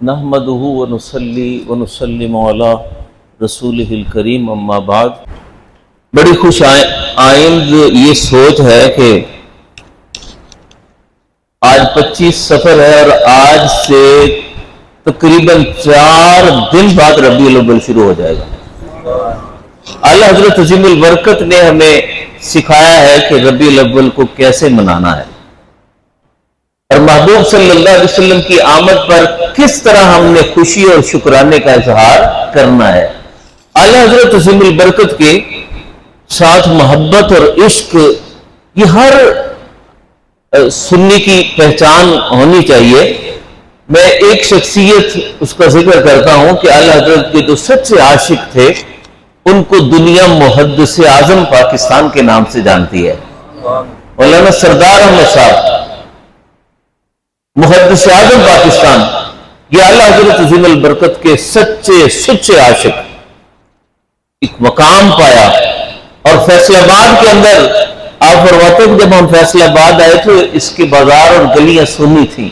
نحمدہ ونصلی ونسلم علی رسولہ الکریم اما بعد۔ بڑی خوش آئند یہ سوچ ہے کہ آج 25 سفر ہے اور آج سے تقریباً 4 دن بعد ربیع الاول شروع ہو جائے گا۔ اعلیٰ حضرت عظیم البرکت نے ہمیں سکھایا ہے کہ ربیع الاول کو کیسے منانا ہے اور محبوب صلی اللہ علیہ وسلم کی آمد پر کس طرح ہم نے خوشی اور شکرانے کا اظہار کرنا ہے۔ اعلیٰ حضرت عظیم البرکت کے ساتھ محبت اور عشق یہ ہر سنی کی پہچان ہونی چاہیے۔ میں ایک شخصیت اس کا ذکر کرتا ہوں کہ اعلیٰ حضرت کے جو سچے عاشق تھے ان کو دنیا محدث اعظم پاکستان کے نام سے جانتی ہے۔ مولانا سردار احمد صاحب محدث اعظم پاکستان، یہ اعلیٰ حضرت عظیم البرکت کے سچے عاشق، ایک مقام پایا۔ اور فیصل آباد کے اندر آپ فرماتے ہیں جب ہم فیصل آباد آئے تو اس کے بازار اور گلیاں سنی تھیں،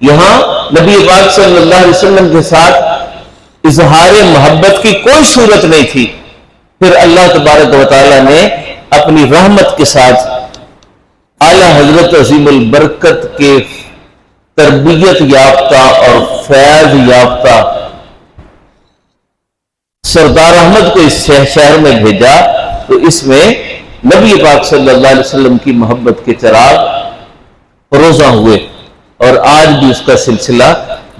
یہاں نبی پاک صلی اللہ علیہ وسلم کے ساتھ اظہار محبت کی کوئی صورت نہیں تھی۔ پھر اللہ تبارک و تعالیٰ نے اپنی رحمت کے ساتھ اعلیٰ حضرت عظیم البرکت کے تربیت یافتہ اور فیض یافتہ سردار احمد کو اس شہر میں بھیجا تو اس میں نبی پاک صلی اللہ علیہ وسلم کی محبت کے چراغ فروزاں ہوئے اور آج بھی اس کا سلسلہ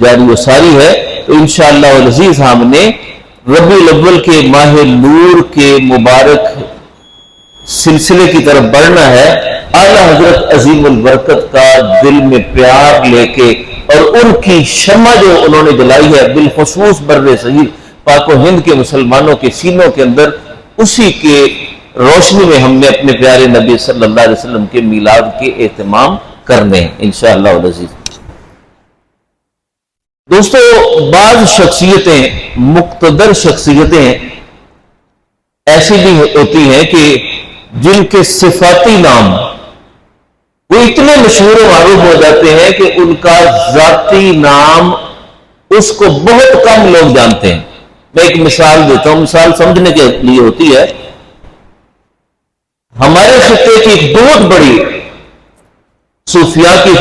جاری و ساری ہے۔ تو انشاءاللہ العزیز ہم نے ربیع الاول کے ماہ نور کے مبارک سلسلے کی طرف بڑھنا ہے، اعلیٰ حضرت عظیم البرکت کا دل میں پیار لے کے اور ان کی شمع جو انہوں نے جلائی ہے بالخصوص بر صغیر پاک و ہند کے مسلمانوں کے سینوں کے اندر، اسی کے روشنی میں ہم نے اپنے پیارے نبی صلی اللہ علیہ وسلم کے میلاد کے اہتمام کرنے ہیں انشاءاللہ العزیز۔ دوستو، بعض شخصیتیں، مقتدر شخصیتیں ایسی بھی ہوتی ہیں کہ جن کے صفاتی نام وہ اتنے مشہور و معروف ہو جاتے ہیں کہ ان کا ذاتی نام اس کو بہت کم لوگ جانتے ہیں۔ میں ایک مثال دیتا ہوں، مثال سمجھنے کے لیے ہوتی ہے۔ ہمارے خطے کی ایک بہت بڑی صوفیاء کی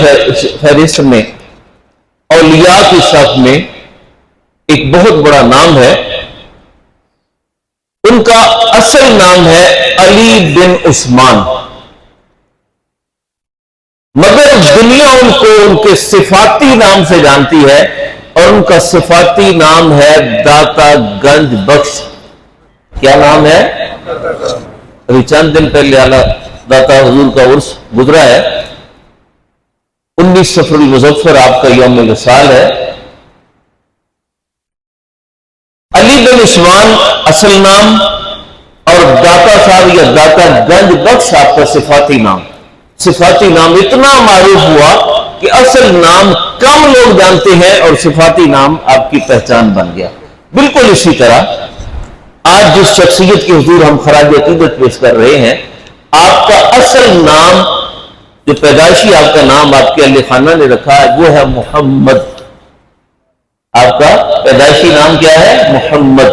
فہرست میں، اولیاء کی صف میں ایک بہت بڑا نام ہے، ان کا اصل نام ہے علی بن عثمان، مگر دنیا ان کو ان کے صفاتی نام سے جانتی ہے اور ان کا صفاتی نام ہے داتا گنج بخش۔ کیا نام ہے؟ ابھی چند دن پہلے اعلیٰ داتا حضور کا عرس گزرا ہے، 19 صفر المظفر آپ کا یوم وصال ہے۔ علی بن عثمان اصل نام اور داتا صاحب یا داتا گنج بخش آپ کا صفاتی نام۔ صفاتی نام اتنا معروف ہوا کہ اصل نام کم لوگ جانتے ہیں اور صفاتی نام آپ کی پہچان بن گیا۔ بالکل اسی طرح آج جس شخصیت کی حضور ہم خراج عقیدت پیش کر رہے ہیں، آپ کا اصل نام جو پیدائشی آپ کا نام آپ کے اہل خانہ نے رکھا ہے وہ ہے محمد۔ آپ کا پیدائشی نام کیا ہے؟ محمد،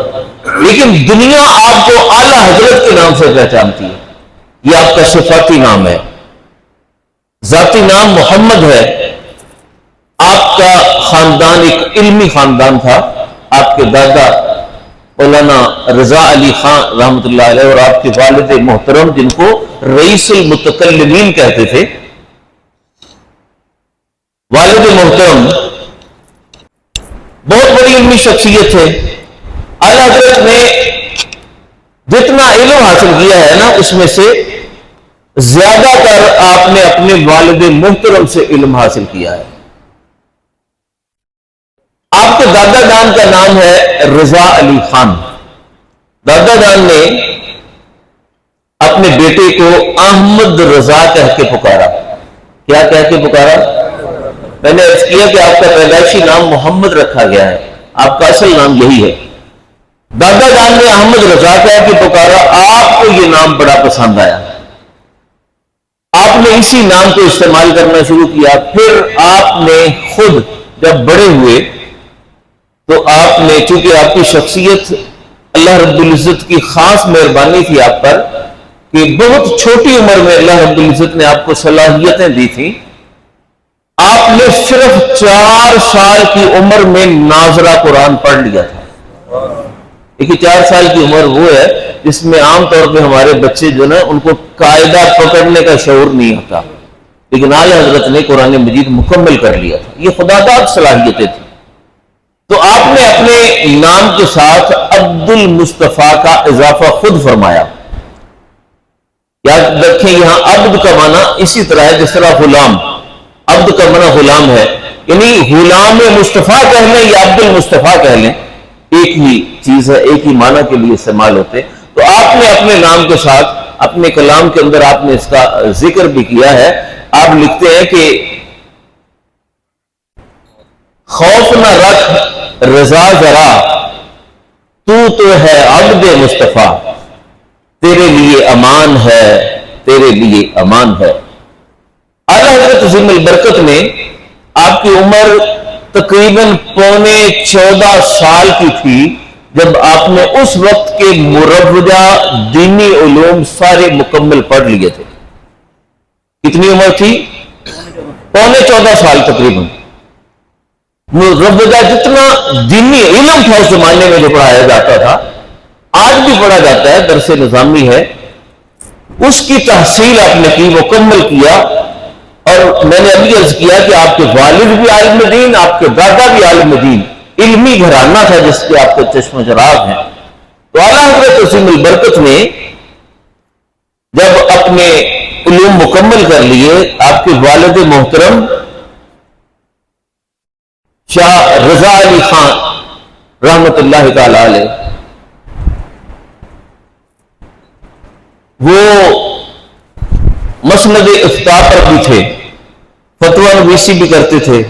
لیکن دنیا آپ کو اعلیٰ حضرت کے نام سے پہچانتی ہے، یہ آپ کا صفاتی نام ہے۔ ذاتی نام محمد ہے۔ آپ کا خاندان ایک علمی خاندان تھا، آپ کے دادا مولانا رضا علی خان رحمۃ اللہ علیہ اور آپ کے والد محترم جن کو رئیس المتکلمین کہتے تھے، والد محترم بہت بڑی علمی شخصیت تھے۔ اعلیٰ حضرت نے جتنا علم حاصل کیا ہے نا اس میں سے زیادہ تر آپ نے اپنے والد محترم سے علم حاصل کیا ہے۔ آپ کے دادا جان کا نام ہے رضا علی خان۔ دادا جان نے اپنے بیٹے کو احمد رضا کہہ کے پکارا۔ کیا کہہ کے پکارا؟ میں نے عرض کیا کہ آپ کا پیدائشی نام محمد رکھا گیا ہے، آپ کا اصل نام یہی ہے۔ دادا جان نے احمد رضا کہہ کے پکارا، آپ کو یہ نام بڑا پسند آیا، آپ نے اسی نام کو استعمال کرنا شروع کیا۔ پھر آپ نے خود جب بڑے ہوئے تو آپ نے، چونکہ آپ کی شخصیت اللہ رب العزت کی خاص مہربانی تھی آپ پر کہ بہت چھوٹی عمر میں اللہ رب العزت نے آپ کو صلاحیتیں دی تھی. آپ نے صرف 4 سال کی عمر میں ناظرہ قرآن پڑھ لیا تھا. دیکھیے 4 سال کی عمر وہ ہے جس میں عام طور پہ ہمارے بچے جو نا ان کو قاعدہ پکڑنے کا شعور نہیں ہوتا، لیکن اعلی حضرت نے قرآن مجید مکمل کر لیا تھا. یہ خدا داد صلاحیتیں تھیں. تو آپ نے اپنے نام کے ساتھ عبد المصطفیٰ کا اضافہ خود فرمایا. یاد رکھیں یہاں عبد کا معنی اسی طرح ہے جس طرح غلام، عبد کا معنی غلام ہے، یعنی غلام مصطفیٰ کہہ لیں یا عبد المصطفیٰ کہہ لیں ایک ہی چیز ہے، ایک ہی معنی کے لیے استعمال ہوتے. تو آپ نے اپنے نام کے ساتھ اپنے کلام کے اندر آپ نے اس کا ذکر بھی کیا ہے. آپ لکھتے ہیں کہ خوف نہ رکھ رضا ذرا، تو ہے عبد مصطفیٰ، تیرے لیے امان ہے، تیرے لیے امان ہے. اعلیٰ حضرت عظیم البرکت نے آپ کی عمر تقریباً 14.25 سال کی تھی جب آپ نے اس وقت کے مروجہ دینی علوم سارے مکمل پڑھ لیے تھے. کتنی عمر تھی؟ 14.25 سال تقریباً. مروجہ جتنا دینی علم تھا اس زمانے میں جو پڑھایا جاتا تھا، آج بھی پڑھا جاتا ہے، درس نظامی ہے، اس کی تحصیل آپ نے کی، مکمل کیا. اور میں نے ابھی عرض کیا کہ آپ کے والد بھی عالم دین، آپ کے دادا بھی عالم دین، علمی گھرانہ تھا جس کے آپ کے چشم چراغ ہیں. تو اعلیٰ حضرت عظیم البرکت نے جب اپنے علوم مکمل کر لیے، آپ کے والد محترم شاہ رضا علی خان رحمت اللہ تعالی علیہ، وہ مسند افتاء پر بھی تھے، فتویٰ نویسی بھی کرتے تھے.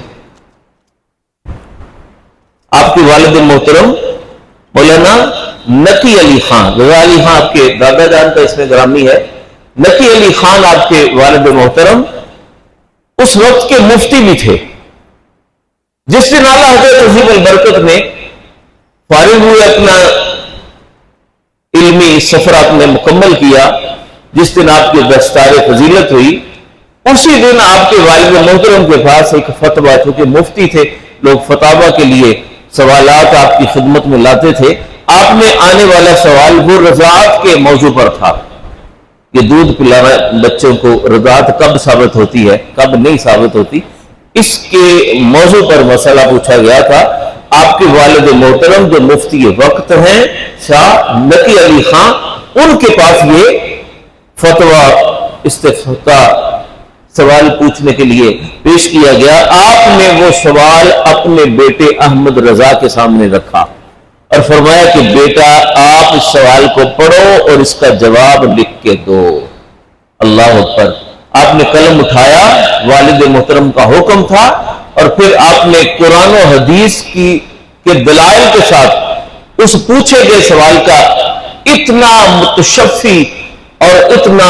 آپ کے والد محترم مولانا نقی علی خان، رضا علی خان آپ کے دادا جان کا اس میں گرامی ہے، نقی علی خان آپ کے والد محترم اس وقت کے مفتی بھی تھے. جس دن اعلیٰ حضرت عظیم البرکت نے فارغ ہوئے، اپنا علمی سفر آپ نے مکمل کیا، جس دن آپ کی دستار فضیلت ہوئی، اسی دن آپ کے والد محترم کے پاس ایک فتویٰ، چونکہ مفتی تھے، لوگ فتاویٰ کے لیے سوالات آپ کی خدمت میں لاتے تھے. آپ نے آنے والا سوال وہ رضاعت کے موضوع پر تھا کہ دودھ پلانا بچوں کو رضاعت کب ثابت ہوتی ہے، کب نہیں ثابت ہوتی، اس کے موضوع پر مسئلہ پوچھا گیا تھا. آپ کے والد محترم جو مفتی وقت ہیں شاہ نقی علی خان، ان کے پاس یہ فتویٰ استفتاء سوال پوچھنے کے لیے پیش کیا گیا. آپ نے وہ سوال اپنے بیٹے احمد رضا کے سامنے رکھا اور فرمایا کہ بیٹا آپ اس سوال کو پڑھو اور اس کا جواب لکھ کے دو. اللہ اکبر. آپ نے قلم اٹھایا، والد محترم کا حکم تھا، اور پھر آپ نے قرآن و حدیث کے دلائل کے ساتھ اس پوچھے گئے سوال کا اتنا متشفی اور اتنا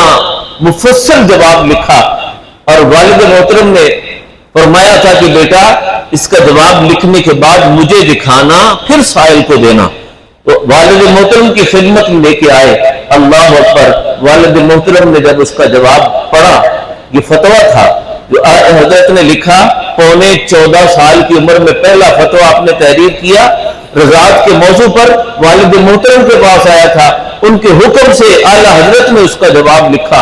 مفصل جواب لکھا. اور والد محترم نے فرمایا تھا کہ بیٹا اس کا جواب لکھنے کے بعد مجھے دکھانا، پھر سائل کو دینا. تو والد محترم کی خدمت میں لے کے آئے. اللہ اکبر. والد محترم نے جب اس کا جواب پڑھا، یہ فتویٰ تھا جو حضرت نے لکھا، 14.25 سال کی عمر میں پہلا فتویٰ آپ نے تحریر کیا رضاعت کے موضوع پر. والد محترم کے پاس آیا تھا، ان کے حکم سے اعلیٰ حضرت نے اس کا جواب لکھا.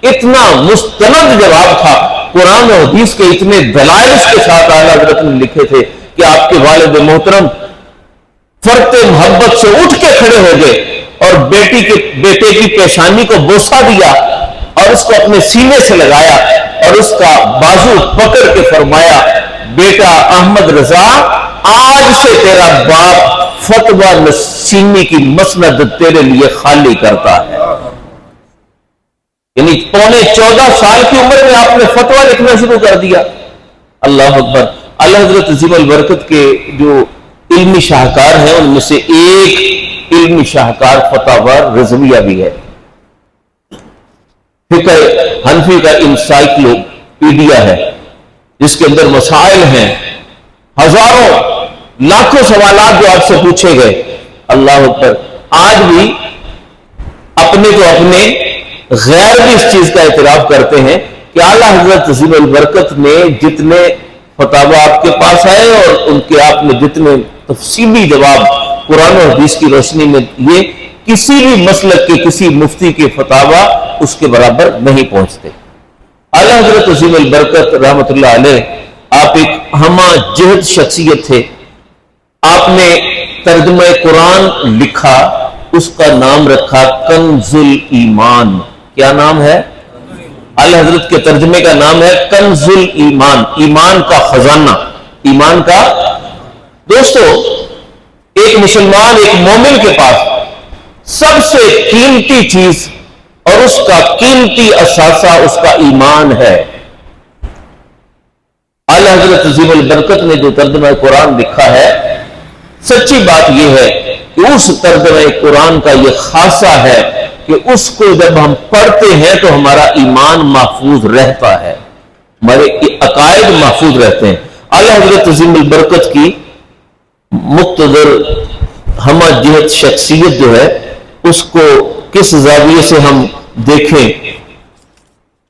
اتنا مستند جواب تھا، قرآن و حدیث کے اتنے دلائل اس کے ساتھ اعلیٰ حضرت نے لکھے تھے کہ آپ کے والد محترم فرط محبت سے اٹھ کے کھڑے ہو گئے اور بیٹے کی پیشانی کو بوسہ دیا اور اس کو اپنے سینے سے لگایا اور اس کا بازو پکڑ کے فرمایا، بیٹا احمد رضا، آج سے تیرا باپ فتویٰ نشینی کی مسند تیرے لیے خالی کرتا ہے. یعنی 14.25 سال کی عمر میں آپ نے فتویٰ لکھنا شروع کر دیا. اللہ اکبر. اعلیٰ حضرت عظیم البرکت کے جو علمی شاہکار ہیں ان میں سے ایک علمی شاہکار فتاوی رضویہ بھی ہے. فقہ حنفی کا انسائکلوپیڈیا ہے جس کے اندر مسائل ہیں ہزاروں. لاکھوں سوالات جو آپ سے پوچھے گئے، اللہ اکبر، آج بھی اپنے تو اپنے غیر بھی اس چیز کا اعتراف کرتے ہیں کہ اعلیٰ حضرت عظیم البرکت نے جتنے فتاوی آپ کے پاس آئے اور ان کے آپ نے جتنے تفصیلی جواب قرآن و حدیث کی روشنی میں دیے، کسی بھی مسلک کے کسی مفتی کے فتاوی اس کے برابر نہیں پہنچتے۔ اعلیٰ حضرت عظیم البرکت رحمت اللہ علیہ آپ ایک ہمہ جہد شخصیت تھے۔ آپ نے ترجمہ قرآن لکھا، اس کا نام رکھا کنز الایمان۔ کیا نام ہے؟ اعلیٰ حضرت کے ترجمے کا نام ہے کنز الایمان، ایمان کا خزانہ، ایمان کا۔ دوستو، ایک مسلمان، ایک مومن کے پاس سب سے قیمتی چیز اور اس کا قیمتی اثاثہ اس کا ایمان ہے۔ اعلیٰ حضرت عظیم البرکت نے جو ترجمہ قرآن لکھا ہے، سچی بات یہ ہے کہ اس ترجمہ قرآن کا یہ خاصہ ہے کہ اس کو جب ہم پڑھتے ہیں تو ہمارا ایمان محفوظ رہتا ہے، ہمارے عقائد محفوظ رہتے ہیں۔ اعلیٰ حضرت عظیم البرکت کی مقتدر ہمہ جہت شخصیت جو ہے، اس کو کس زاویے سے ہم دیکھیں۔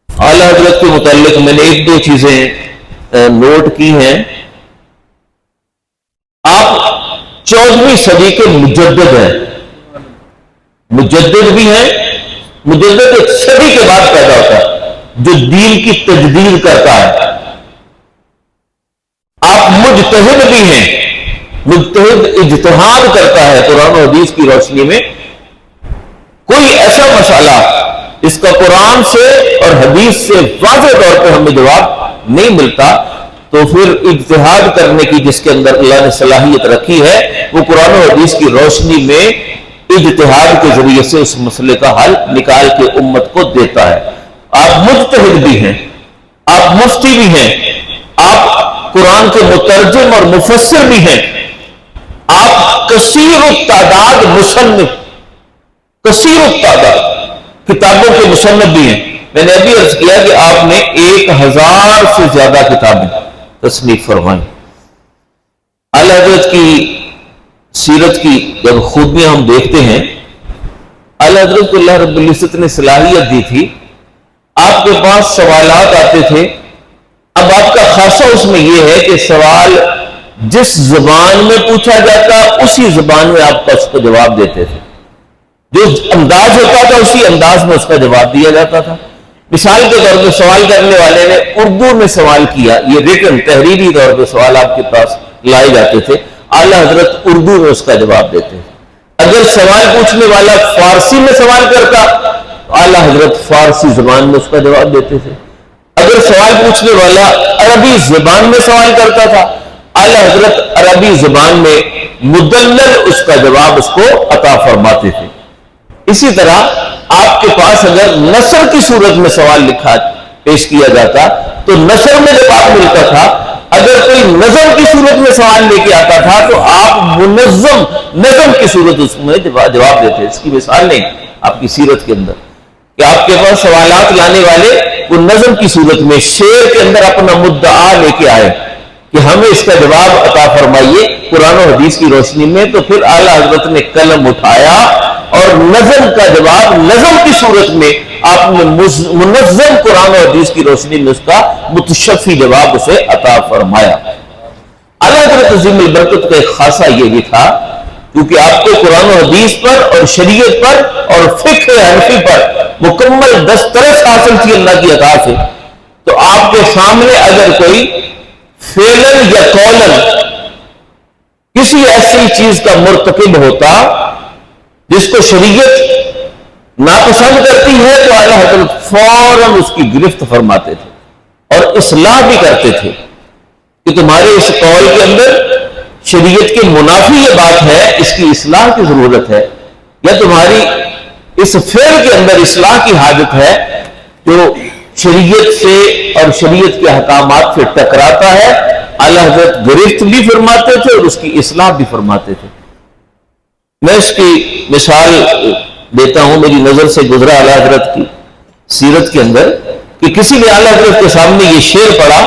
اعلیٰ حضرت کے متعلق میں نے ایک دو چیزیں نوٹ کی ہیں۔ آپ 14ویں صدی کے مجدد ہیں، مجدد بھی ہیں۔ مجدد ایک صدی کے بعد پیدا ہوتا ہے جو دین کی تجدید کرتا ہے۔ آپ مجتہد بھی ہیں، مجتہد اجتہاد کرتا ہے قرآن و حدیث کی روشنی میں۔ کوئی ایسا مسئلہ اس کا قرآن سے اور حدیث سے واضح طور پہ ہمیں جواب نہیں ملتا، تو پھر اجتہاد کرنے کی جس کے اندر اللہ نے صلاحیت رکھی ہے، وہ قرآن و حدیث کی روشنی میں اجتہاد کے ذریعے سے اس مسئلے کا حل نکال کے امت کو دیتا ہے۔ آپ مجتہد بھی ہیں، آپ مفتی بھی ہیں، آپ قرآن کے مترجم اور مفسر بھی ہیں، آپ کثیر التعداد مصنف، کثیر التعداد کتابوں کے مصنف بھی ہیں۔ میں نے ابھی عرض کیا کہ آپ نے 1000 سے زیادہ کتابیں تصنیف فرمائی۔ اعلیٰ حضرت کی سیرت کی جب خوبیاں ہم دیکھتے ہیں، اعلیٰ حضرت کو اللہ رب العزت نے صلاحیت دی تھی، آپ کے پاس سوالات آتے تھے۔ اب آپ کا خاصہ اس میں یہ ہے کہ سوال جس زبان میں پوچھا جاتا اسی زبان میں آپ کا اس کو جواب دیتے تھے، جو انداز ہوتا تھا اسی انداز میں اس کا جواب دیا جاتا تھا۔ مثال کے طور پہ سوال کرنے والے نے اردو میں سوال کیا، یہ ریٹن تحریری طور پہ سوال آپ کے پاس لائے جاتے تھے، اعلیٰ حضرت اردو میں اس کا جواب دیتے تھے۔ اگر سوال پوچھنے والا فارسی میں سوال کرتا، اعلیٰ حضرت فارسی زبان میں اس کا جواب دیتے تھے۔ اگر سوال پوچھنے والا عربی زبان میں سوال کرتا تھا، اعلیٰ حضرت عربی زبان میں مدلل اس کا جواب اس کو عطا فرماتے تھے۔ اسی طرح آپ کے پاس اگر نثر کی صورت میں سوال لکھا پیش کیا جاتا تو نثر میں جواب ملتا تھا۔ اگر کوئی نظم کی صورت میں سوال لے کے آتا تھا تو آپ منظم نظم کی صورت اس میں جواب دیتے۔ اس کی مثال نہیں آپ کی سیرت کے اندر کہ آپ کے پاس سوالات لانے والے وہ نظم کی صورت میں شعر کے اندر اپنا مدعا لے کے آئے کہ ہمیں اس کا جواب عطا فرمائیے قرآن و حدیث کی روشنی میں، تو پھر اعلیٰ حضرت نے قلم اٹھایا اور نظم کا جواب نظم کی صورت میں آپ نے منظم قرآن و حدیث کی روشنی میں اس کا متشفی جواب اسے عطا فرمایا۔ اعلیٰ حضرت عظیم البرکت کا ایک خاصہ یہ بھی تھا، کیونکہ آپ کو قرآن و حدیث پر اور شریعت پر اور فقہ حنفی پر مکمل دسترس حاصل تھی اللہ کی عطا سے، تو آپ کے سامنے اگر کوئی فعلاً یا قولاً کسی ایسی چیز کا مرتکب ہوتا جس کو شریعت ناپسند کرتی ہے تو اعلیٰ حضرت فوراً اس کی گرفت فرماتے تھے اور اصلاح بھی کرتے تھے کہ تمہارے اس قول کے اندر شریعت کے منافی یہ بات ہے، اس کی اصلاح کی ضرورت ہے، یا تمہاری اس فعل کے اندر اصلاح کی حاجت ہے جو شریعت سے اور شریعت کے احکامات سے ٹکراتا ہے۔ اعلیٰ حضرت گرفت بھی فرماتے تھے اور اس کی اصلاح بھی فرماتے تھے۔ میں اس کی مثال دیتا ہوں، میری نظر سے گزرا اعلیٰ حضرت کی سیرت کے اندر کہ کسی نے اعلیٰ حضرت کے سامنے یہ شعر پڑھا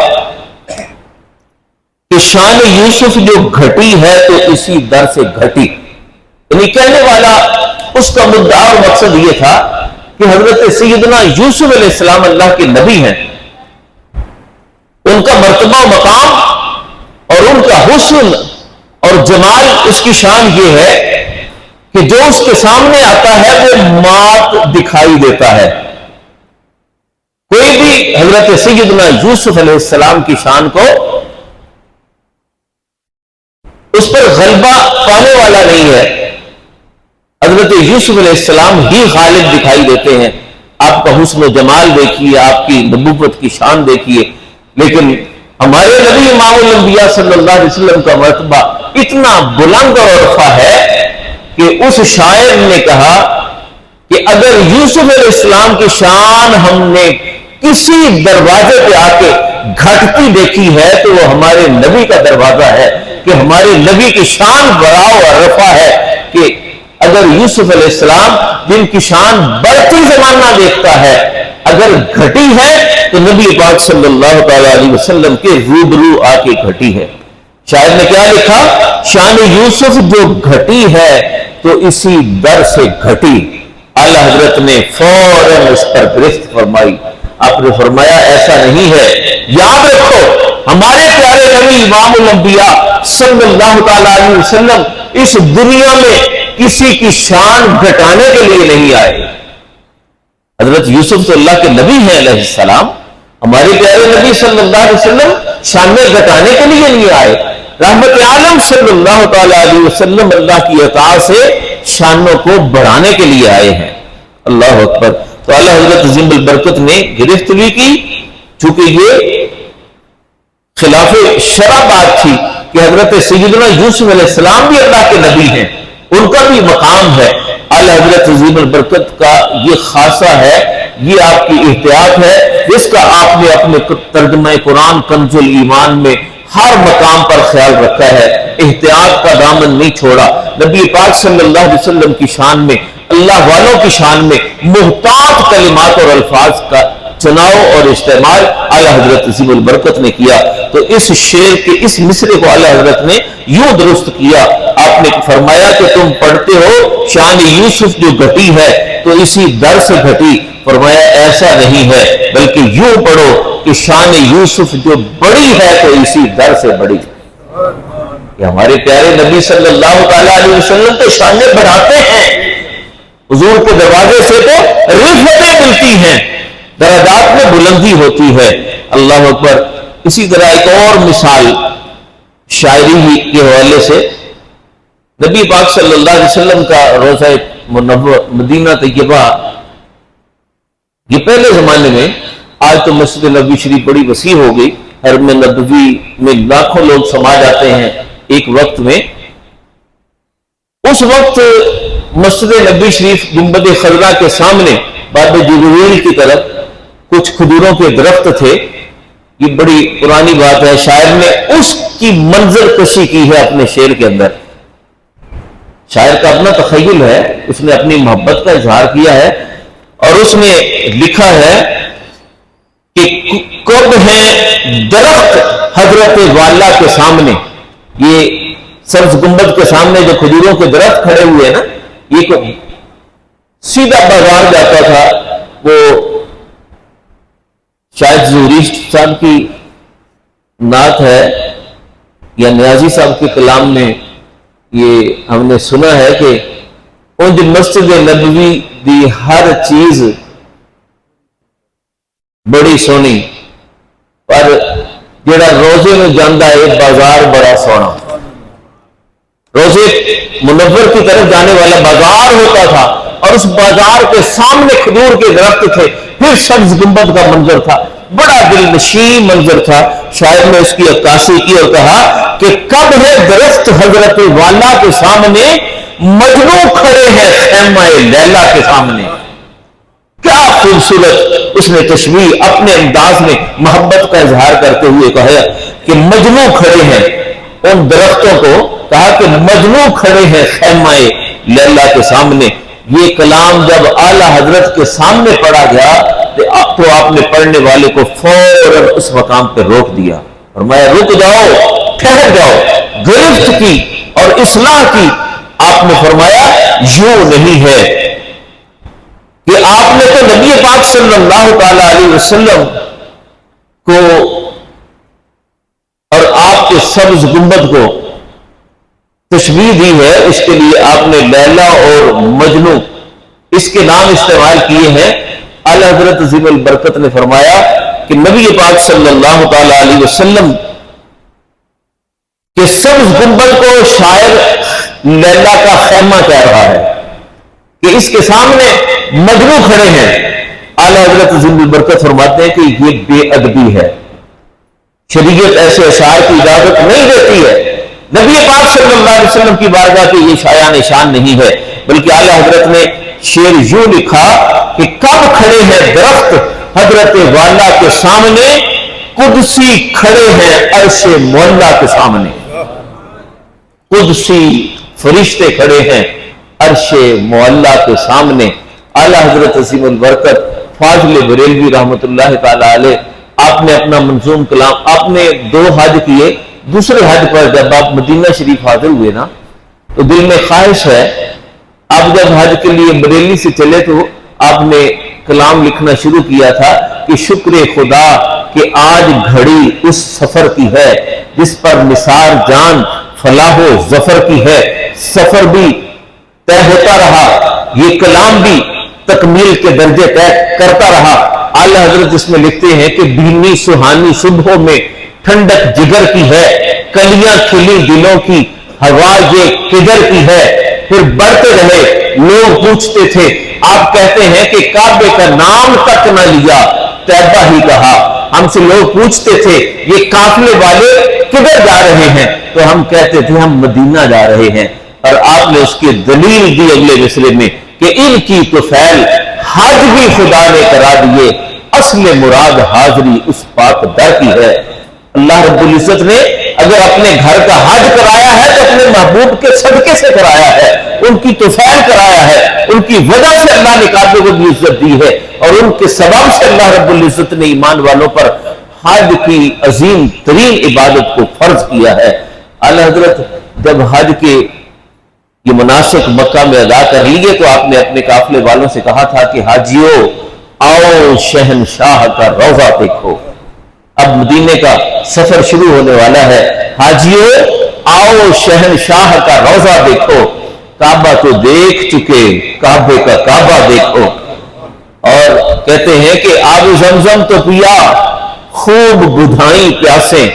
کہ شان یوسف جو گھٹی ہے تو اسی در سے گھٹی، یعنی کہنے والا اس کا مدعا اور مقصد یہ تھا کہ حضرت سیدنا یوسف علیہ السلام اللہ کے نبی ہیں، ان کا مرتبہ مقام اور ان کا حسن اور جمال، اس کی شان یہ ہے کہ جو اس کے سامنے آتا ہے وہ مات دکھائی دیتا ہے۔ کوئی بھی حضرت سیدنا یوسف علیہ السلام کی شان کو اس پر غلبہ پانے والا نہیں ہے۔ حضرت یوسف علیہ السلام ہی غالب دکھائی دیتے ہیں۔ آپ کا حسن و جمال دیکھیے، آپ کی نبوت کی شان دیکھیے، لیکن ہمارے نبی امام الانبیاء صلی اللہ علیہ وسلم کا مرتبہ اتنا بلند اور عرفہ ہے کہ اس شاعر نے کہا کہ اگر یوسف علیہ السلام کی شان ہم نے کسی دروازے پہ آ کے گھٹتی دیکھی ہے تو وہ ہمارے نبی کا دروازہ ہے، کہ ہمارے نبی کی شان بڑا اور رفع ہے کہ اگر یوسف علیہ السلام جن کی شان بڑھتی زمانہ دیکھتا ہے اگر گھٹی ہے تو نبی پاک صلی اللہ تعالی علیہ وسلم کے روبرو آ کے گھٹی ہے۔ شاعر نے کیا لکھا؟ شان یوسف جو گھٹی ہے تو اسی در سے گھٹی۔ اعلی حضرت نے فوراً اس پر گرفت فرمائی۔ آپ نے فرمایا ایسا نہیں ہے، یاد رکھو ہمارے پیارے نبی امام الانبیاء صلی اللہ تعالی علیہ وسلم اس دنیا میں کسی کی شان گھٹانے کے لیے نہیں آئے۔ حضرت یوسف تو اللہ کے نبی ہیں علیہ السلام، ہمارے پیارے نبی صلی اللہ علیہ وسلم شان گھٹانے کے لیے نہیں آئے۔ رحمت عالم صلی اللہ تعالی علیہ وسلم اللہ کی اطاعت سے شانوں کو بڑھانے کے لیے آئے ہیں۔ اللہ اکبر۔ تو اللہ حضرت عظیم البرکت نے گرفت بھی کی، چونکہ یہ خلاف شرع بات تھی کہ حضرت سیدنا یوسف علیہ السلام بھی اللہ کے نبی ہیں، ان کا بھی مقام ہے۔ اعلی حضرت عظیم البرکت کا یہ خاصہ ہے، یہ آپ کی احتیاط ہے جس کا آپ نے اپنے ترجمہ قرآن کنز الایمان میں ہر مقام پر خیال رکھا ہے، احتیاط کا دامن نہیں چھوڑا۔ نبی پاک صلی اللہ علیہ وسلم کی شان میں، اللہ والوں کی شان میں محتاط کلمات اور الفاظ کا چناؤ اور استعمال اعلی حضرت عظیم البرکت نے کیا۔ تو اس شعر کے اس مصرے کو اعلی حضرت نے یوں درست کیا۔ آپ نے فرمایا کہ تم پڑھتے ہو شان یوسف جو گھٹی ہے تو اسی در سے گھٹی، فرمایا ایسا نہیں ہے بلکہ یوں پڑھو کہ شان یوسف جو بڑی ہے تو اسی در سے بڑی۔ کہ ہمارے پیارے نبی صلی اللہ تعالی علیہ وسلم تو شانیں بڑھاتے ہیں، حضور کے دروازے سے تو رفعتیں ملتی ہیں، درجات میں بلندی ہوتی ہے۔ اللہ اکبر۔ اسی طرح ایک اور مثال شاعری کے حوالے سے، نبی پاک صلی اللہ علیہ وسلم کا روضہ منور مدینہ طیبہ، یہ پہلے زمانے میں، آج تو مسجد نبوی شریف بڑی وسیع ہو گئی، حرم نبوی میں لاکھوں لوگ سما جاتے ہیں ایک وقت میں۔ اس وقت مسجد نبوی شریف گنبد خضرا کے سامنے باب جبریل کی طرف کچھ کھجوروں کے درخت تھے۔ یہ بڑی پرانی بات ہے، شاعر نے اس کی منظر کشی کی ہے اپنے شعر کے اندر۔ شاعر کا اپنا تخیل ہے، اس نے اپنی محبت کا اظہار کیا ہے اور اس نے لکھا ہے کہ کب ہے درخت حضرت والا کے سامنے، یہ سبز گنبد کے سامنے جو کھجوروں کے درخت کھڑے ہوئے ہیں نا، یہ سیدھا بازار جاتا تھا۔ وہ شاید ظہوری صاحب کی نعت ہے یا نیازی صاحب کے کلام میں یہ ہم نے سنا ہے کہ انج مسجد نبوی دی ہر چیز بڑی سونی، پر جڑا روزے میں جاندہ ہے بازار بڑا سونا۔ روزے منور کی طرف جانے والا بازار ہوتا تھا اور اس بازار کے سامنے کھجور کے درخت تھے، پھر سبز گنبد کا منظر تھا، بڑا دل نشین منظر تھا۔ شاعر نے اس کی عکاسی کی اور کہا کہ کب ہے درخت حضرت والا کے سامنے، مجنو کھڑے ہیں خیمہ لیلا کے سامنے۔ کیا خوبصورت اس نے تشبیہ اپنے انداز میں محبت کا اظہار کرتے ہوئے کہا کہ مجنو کھڑے ہیں ان درختوں کو، کہا کہ مجنو کھڑے ہیں خیمہ لیلا کے سامنے۔ یہ کلام جب اعلی حضرت کے سامنے پڑھا گیا تو آپ نے پڑھنے والے کو فوراً اس مقام پہ روک دیا، فرمایا رک جاؤ، ٹھہر جاؤ، گرفت کی اور اصلاح کی، آپ نے فرمایا یوں نہیں ہے کہ آپ نے تو نبی پاک صلی اللہ تعالی علیہ وسلم کو اور آپ کے سبز گنبد کو تشبیہ دی ہے، اس کے لیے آپ نے لیلا اور مجنو اس کے نام استعمال کیے ہیں۔ اعلی حضرت عظیم البرکت نے فرمایا کہ نبی پاک صلی اللہ تعالی علیہ وسلم کہ سبز گنبد کو شاعر لیلا کا خیمہ کہہ رہا ہے کہ اس کے سامنے مجنو کھڑے ہیں۔ اعلی حضرت عظیم البرکت فرماتے ہیں کہ یہ بے ادبی ہے، شریعت ایسے اشعار کی اجازت نہیں دیتی ہے، نبی پاک صلی اللہ علیہ وسلم کی بارگاہ کے یہ شایان شان نہیں ہے، بلکہ اعلی حضرت نے شعر یوں لکھا کہ کب کھڑے ہیں درخت حضرت والا کے سامنے، قدسی کھڑے ہیں عرش مولا کے سامنے، قدسی فرشتے کھڑے ہیں عرش مولا کے سامنے۔ اعلی حضرت عظیم البرکت فاضل بریلوی رحمۃ اللہ تعالی علیہ، آپ نے اپنا منظوم کلام، آپ نے 2 حج کیے، دوسرے حج پر جب آپ مدینہ شریف حاضر ہوئے نا تو دل میں خواہش ہے، آپ جب حج کے لیے بریلی سے چلے تو آپ نے کلام لکھنا شروع کیا تھا کہ شکر خدا کہ آج گھڑی اس سفر کی ہے جس پر نثار جان فلاح و ظفر کی ہے، سفر بھی طے ہوتا رہا، یہ کلام بھی تکمیل کے درجے طے کرتا رہا۔ اعلی حضرت اس میں لکھتے ہیں کہ بینی سہانی صبحوں میں ٹھنڈک جگر کی ہے، کلیاں کھلی دلوں کی ہوا یہ کدھر کی ہے، پھر بڑھتے رہے لوگ پوچھتے تھے، آپ کہتے ہیں کہ کعبے کا نام تک نہ لیا، طیبہ ہی کہا، ہم سے لوگ پوچھتے تھے یہ قافلے والے کدھر جا رہے ہیں، تو ہم کہتے تھے ہم مدینہ جا رہے ہیں، اور آپ نے اس کی دلیل دی اگلے مصرے میں کہ ان کی تو فعل حج بھی خدا نے کرا دیے، اصل مراد حاضری اس پاک در کی ہے۔ اللہ رب العزت نے اگر اپنے گھر کا حج کرایا ہے تو اپنے محبوب کے صدقے سے کرایا ہے، ان کی توفیل کرایا ہے، ان کی وجہ سے اللہ نے کعبے کو بھی عزت دی ہے، اور ان کے سبب سے اللہ رب العزت نے ایمان والوں پر حج کی عظیم ترین عبادت کو فرض کیا ہے۔ اعلی حضرت جب حج کے یہ مناسک مکہ میں ادا کر لیے تو آپ نے اپنے قافلے والوں سے کہا تھا کہ حاجیو آؤ شہنشاہ کا روضہ دیکھو، اب مدینے کا سفر شروع ہونے والا ہے، حاجیو آؤ شہنشاہ کا روضہ دیکھو، کعبہ تو دیکھ چکے کعبے کا کعبہ دیکھو، اور کہتے ہیں کہ آب زمزم تو پیا خوب بدھائیں پیاسیں،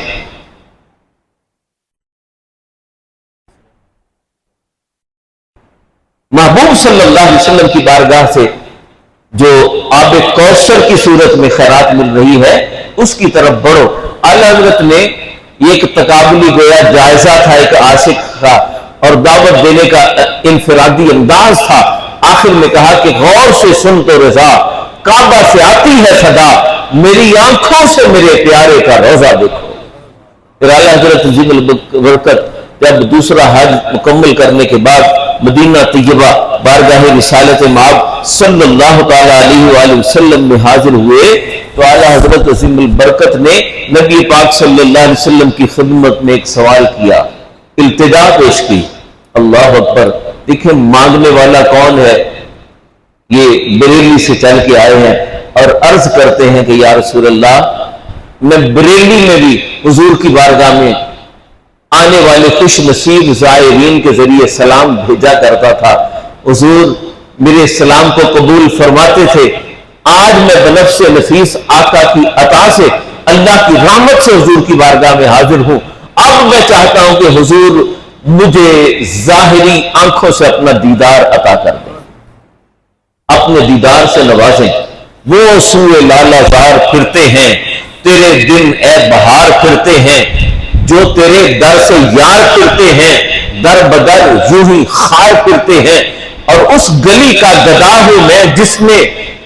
محبوب صلی اللہ علیہ وسلم کی بارگاہ سے جو آب کوثر کی صورت میں خیرات مل رہی ہے اس کی طرف بڑھو۔ اعلی حضرت نے یہ ایک تقابلی گویا جائزہ تھا، ایک عاشق تھا اور دعوت دینے کا انفرادی انداز تھا، آخر میں کہا کہ غور سے سن تو رضا، کعبہ سے آتی ہے صدا، میری آنکھوں سے میرے پیارے کا روضہ دیکھو۔ پھر اعلی حضرت عظیم البرکت جب دوسرا حج مکمل کرنے کے بعد مدینہ طیبہ بارگاہ رسالت مآب صلی اللہ تعالی علیہ وآلہ وسلم میں حاضر ہوئے تو اعلی حضرت عظیم البرکت نے نبی پاک صلی اللہ علیہ وسلم کی خدمت میں ایک سوال کیا، التجا پیش کی۔ اللہ اکبر! دیکھیں مانگنے والا کون ہے، یہ بریلی سے چل کے آئے ہیں اور عرض کرتے ہیں کہ یا رسول اللہ، میں بریلی میں بھی حضور کی بارگاہ میں آنے والے خوش نصیب زائرین کے ذریعے سلام بھیجا کرتا تھا، حضور میرے سلام کو قبول فرماتے تھے، آج میں بنفس نفیس آقا کی عطا سے اللہ کی رحمت سے حضور کی بارگاہ میں حاضر ہوں، اب میں چاہتا ہوں کہ حضور مجھے ظاہری آنکھوں سے اپنا دیدار عطا کر دیں، اپنے دیدار سے نوازیں۔ وہ سوئے لالا زار پھرتے ہیں، تیرے دن اے بہار پھرتے ہیں، جو تیرے در سے یار پھرتے ہیں، در بدر یوں ہی خار پھرتے ہیں، اور اس گلی کا گدا ہوں میں جس میں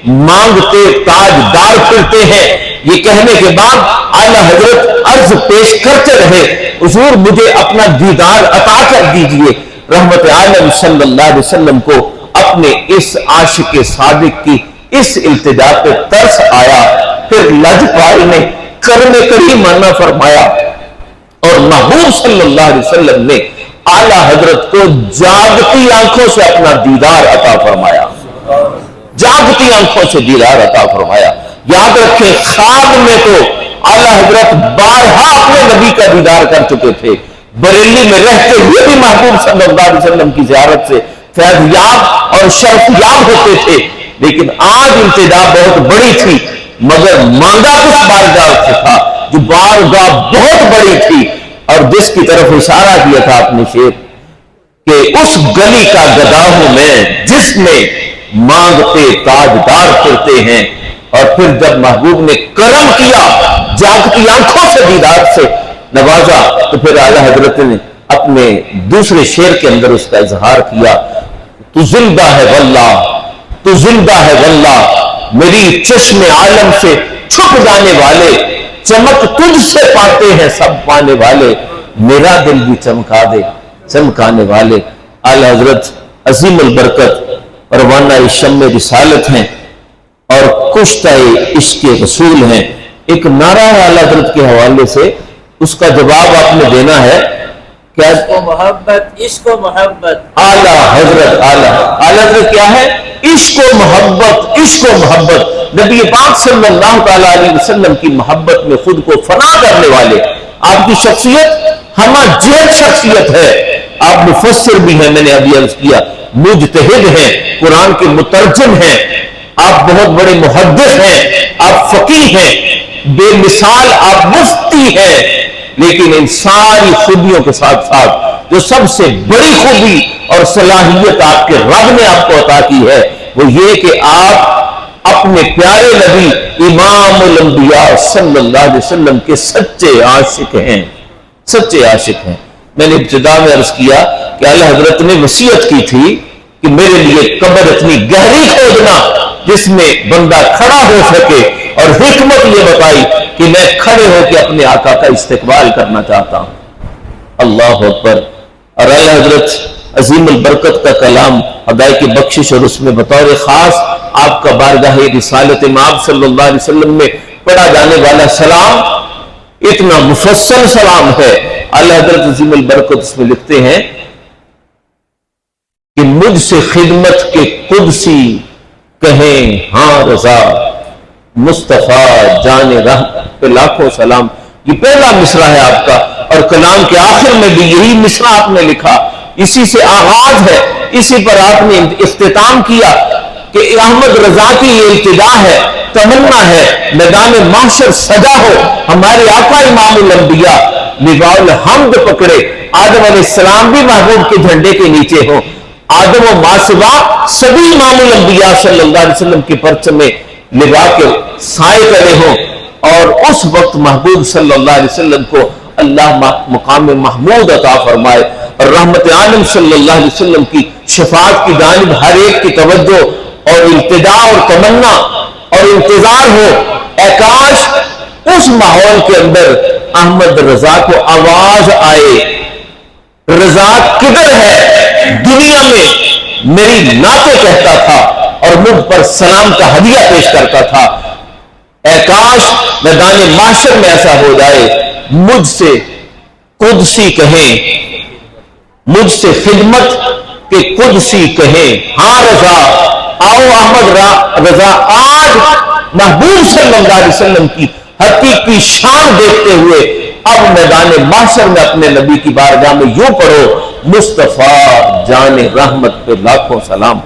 مانگتے تاجدار پھرتے ہیں۔ یہ کہنے کے بعد اعلیٰ حضرت عرض پیش کرتے رہے، حضور مجھے اپنا دیدار عطا کر دیجئے۔ رحمت عالم صلی اللہ علیہ وسلم کو اپنے اس عاشق صادق کی اس التجا پہ ترس آیا، پھر لجپال نے کرم کریم فرمایا اور محبوب صلی اللہ علیہ وسلم نے اعلی حضرت کو جاگتی آنکھوں سے اپنا دیدار عطا فرمایا، جاگتی آنکھوں سے دیدار عطا فرمایا۔ یاد رکھیں خواب میں تو اعلی حضرت بارہا اپنے نبی کا دیدار کر چکے تھے، بریلی میں رہتے ہوئے بھی محبوب صلی اللہ علیہ وسلم کی زیارت سے فیض یاب اور شرف یاب ہوتے تھے، لیکن آج ابتدا بہت بڑی تھی، مگر مانگا کس بارگاہ سے تھا جو بارگاہ بہت بڑی تھی، اور جس کی طرف اشارہ کیا تھا اپنے شیخ کہ اس گلی کا گدا ہوں میں جس میں مانگتے تاجدار پھرتے ہیں۔ اور پھر جب محبوب نے کرم کیا، جاگتی آنکھوں سے دیدار سے نوازا، تو پھر اعلیٰ حضرت نے اپنے دوسرے شعر کے اندر اس کا اظہار کیا، تو زندہ ہے واللہ، تو زندہ ہے واللہ، میری چشم عالم سے چھپ جانے والے، چمک تجھ سے پاتے ہیں سب پانے والے، میرا دل بھی چمکا دے چمکانے والے۔ اعلیٰ حضرت عظیم البرکت روانہ شمع رسالت ہیں اور کشتہ عشق رسول ہیں۔ ایک نعرہ ہے اعلیٰ حضرت کے حوالے سے، اس کا جواب آپ نے دینا ہے کیا؟ عشق و محبت، عشق و محبت۔ اعلیٰ حضرت کیا ہے؟ عشق و محبت، عشق و محبت۔ نبی پاک صلی اللہ تعالیٰ علیہ وسلم کی محبت میں خود کو فنا کرنے والے، آپ کی شخصیت ہمہ جہت شخصیت ہے، آپ مفسر بھی ہیں، میں نے ابھی عرض کیا، مجتہد ہیں، قرآن کے مترجم ہیں، آپ بہت بڑے محدث ہیں، آپ فقیہ ہیں، بے مثال آپ مفتی ہیں، لیکن ان ساری خوبیوں کے ساتھ ساتھ جو سب سے بڑی خوبی اور صلاحیت آپ کے رب نے آپ کو عطا کی ہے وہ یہ کہ آپ اپنے پیارے نبی امام الانبیاء صلی اللہ علیہ وسلم کے سچے عاشق ہیں، سچے عاشق ہیں۔ میں نے ابتدا میں عرض کیا کہ اعلیٰ حضرت نے وصیت کی تھی کہ میرے لیے قبر اتنی گہری کھودنا جس میں بندہ کھڑا ہو سکے، اور حکمت یہ بتائی کہ میں کھڑے ہو کے اپنے آقا کا استقبال کرنا چاہتا ہوں۔ اللہ اکبر۔ اور اعلیٰ حضرت عظیم البرکت کا کلام ہدایت کی بخشش اور اس میں بطور خاص آپ کا بارگاہ رسالت مآب صلی اللہ علیہ وسلم میں پڑھا جانے والا سلام اتنا مفصل سلام ہے۔ اعلیٰ حضرت عظیم البرکت اس میں لکھتے ہیں کہ مجھ سے خدمت کے قدسی کہیں ہاں رضا، مصطفیٰ جان رحمت پہ لاکھوں سلام۔ یہ پہلا مصرع ہے آپ کا، اور کلام کے آخر میں بھی یہی مصرع آپ نے لکھا، اسی سے آغاز ہے، اسی پر آپ نے اختتام کیا کہ احمد رضا کی یہ ابتدا ہے، تمنا ہے میدان محشر سجا ہو ہمارے آقا امام الانبیاء لواء الحمد پکڑے، آدم علیہ السلام بھی محبوب کے جھنڈے کے نیچے ہو، آدم و ما سوا سبھی امام الانبیاء صلی اللہ علیہ وسلم کے پرچم میں لوا کے سائے کرے ہوں، اور اس وقت محبوب صلی اللہ علیہ وسلم کو اللہ مقام محمود عطا فرمائے، اور رحمت عالم صلی اللہ علیہ وسلم کی شفاعت کی جانب ہر ایک کی توجہ اور التجا اور تمنا اور انتظار ہو۔ اے کاش اس ماحول کے اندر احمد رضا کو آواز آئے، رضا کدھر ہے؟ دنیا میں میری نعتیں کہتا تھا اور مجھ پر سلام کا ہدیہ پیش کرتا تھا۔ اے کاش میدان محشر میں ایسا ہو جائے، مجھ سے قدسی کہیں، مجھ سے خدمت کے قدسی کہیں ہاں رضا، آؤ احمد رضا آج محبوب صلی اللہ علیہ وسلم کی حقیقی شان دیکھتے ہوئے اب میدان محشر میں اپنے نبی کی بارگاہ میں یوں پڑھو، مصطفیٰ جان رحمت پہ لاکھوں سلام۔